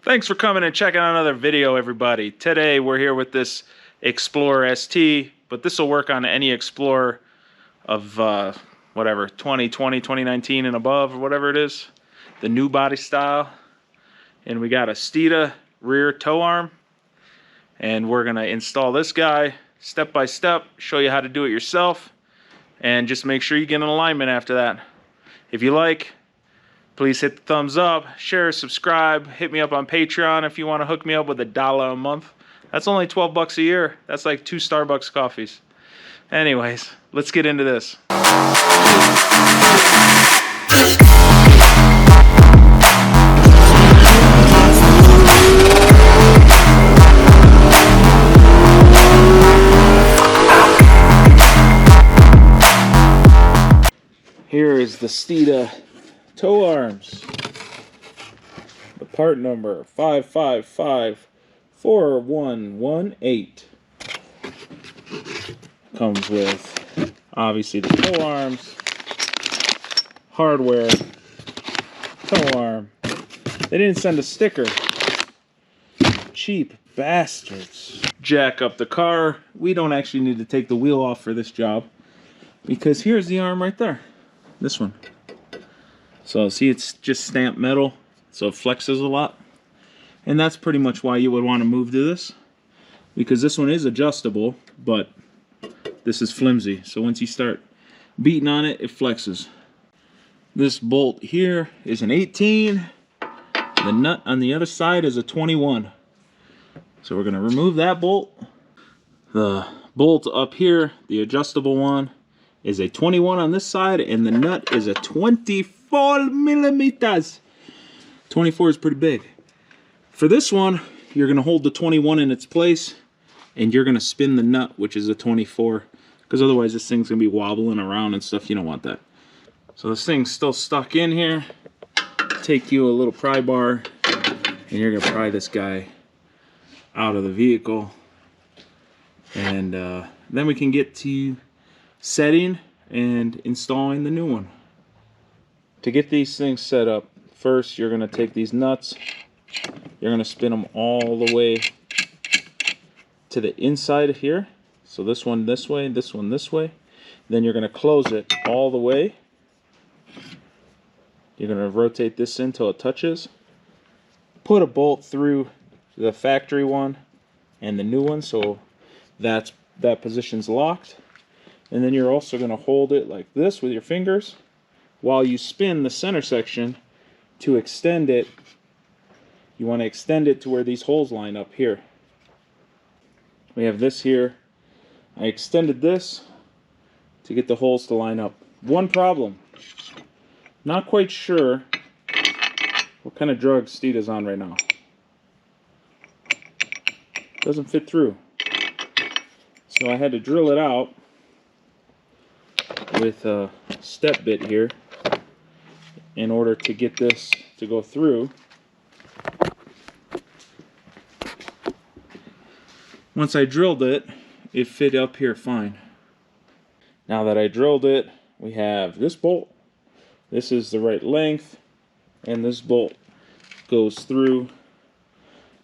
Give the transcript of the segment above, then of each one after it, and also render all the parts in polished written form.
Thanks for coming and checking out another video, everybody. Today we're here with this Explorer ST, but this will work on any Explorer of whatever, 2020, 2019 and above, or whatever it is. The new body style. And we got a Steeda rear tow arm. And we're gonna install this guy step by step, show you how to do it yourself, and just make sure you get in alignment after that. If you like, please hit the thumbs up, share, subscribe, hit me up on Patreon if you want to hook me up with $1 a month. That's only 12 bucks a year. That's like 2 Starbucks coffees. Anyways, let's get into this. Here is the Steeda tow arms. The part number 5554118. Comes with obviously the tow arms, hardware, tow arm. They didn't send a sticker. Cheap bastards. Jack up the car. We don't actually need to take the wheel off for this job because here's the arm right there. This one. So see, it's just stamped metal, so it flexes a lot. And that's pretty much why you would want to move to this, because this one is adjustable, but this is flimsy. So once you start beating on it, it flexes. This bolt here is an 18. The nut on the other side is a 21. So we're going to remove that bolt. The bolt up here, the adjustable one, is a 21 on this side, and the nut is a 24 millimeters. 24 is pretty big. For this one, you're going to hold the 21 in its place, and you're going to spin the nut, which is a 24, because otherwise this thing's going to be wobbling around and stuff. You don't want that. So this thing's still stuck in here. Take you a little pry bar, and you're going to pry this guy out of the vehicle. And then we can get to setting and installing the new one. To get these things set up, first you're going to take these nuts, you're going to spin them all the way to the inside here. So this one this way, this one this way. Then you're going to close it all the way. You're going to rotate this in until it touches. Put a bolt through the factory one and the new one, so that position's locked. And then you're also going to hold it like this with your fingers while you spin the center section to extend it. You want to extend it to where these holes line up here. We have this here. I extended this to get the holes to line up. One problem. Not quite sure what kind of drug Steeda's on right now. Doesn't fit through. So I had to drill it out with a step bit here in order to get this to go through. Once I drilled it, it fit up here fine. Now that I drilled it, we have this bolt. This is the right length, and this bolt goes through.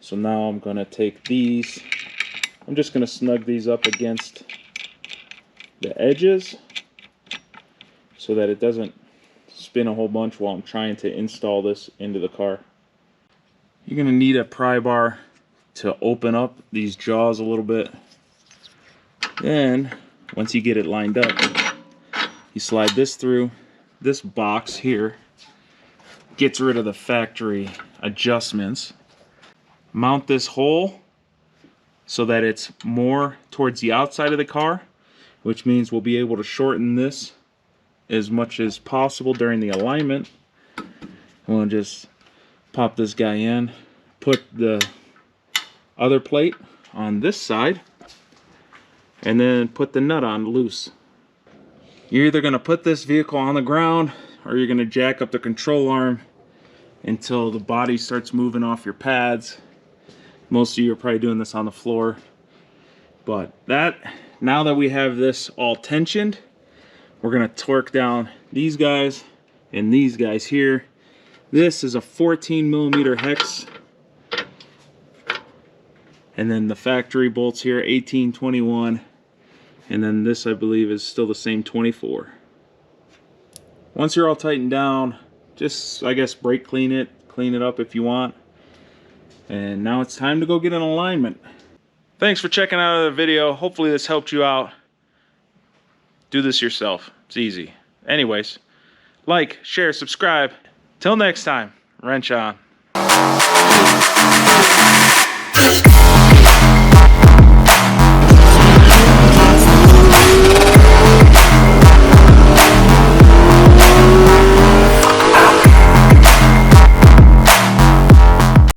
So now I'm going to take these. I'm just going to snug these up against the edges so that it doesn't spin a whole bunch while I'm trying to install this into the car. You're going to need a pry bar to open up these jaws a little bit. Then, once you get it lined up, you slide this through. This box here gets rid of the factory adjustments. Mount this hole so that it's more towards the outside of the car, which means we'll be able to shorten this as much as possible during the alignment. We'll just pop this guy in, put the other plate on this side, and then put the nut on loose. You're either going to put this vehicle on the ground, or you're going to jack up the control arm until the body starts moving off your pads. Most of you are probably doing this on the floor. But now that we have this all tensioned, we're going to torque down these guys and these guys here. This is a 14 millimeter hex And then the factory bolts here, 18, 21. And then this, I believe, is still the same 24. Once you're all tightened down, just, I guess, brake clean it up if you want. And now it's time to go get an alignment. Thanks for checking out another video. Hopefully this helped you out. Do this yourself. It's easy. Anyways, like, share, subscribe. Till next time, wrench on.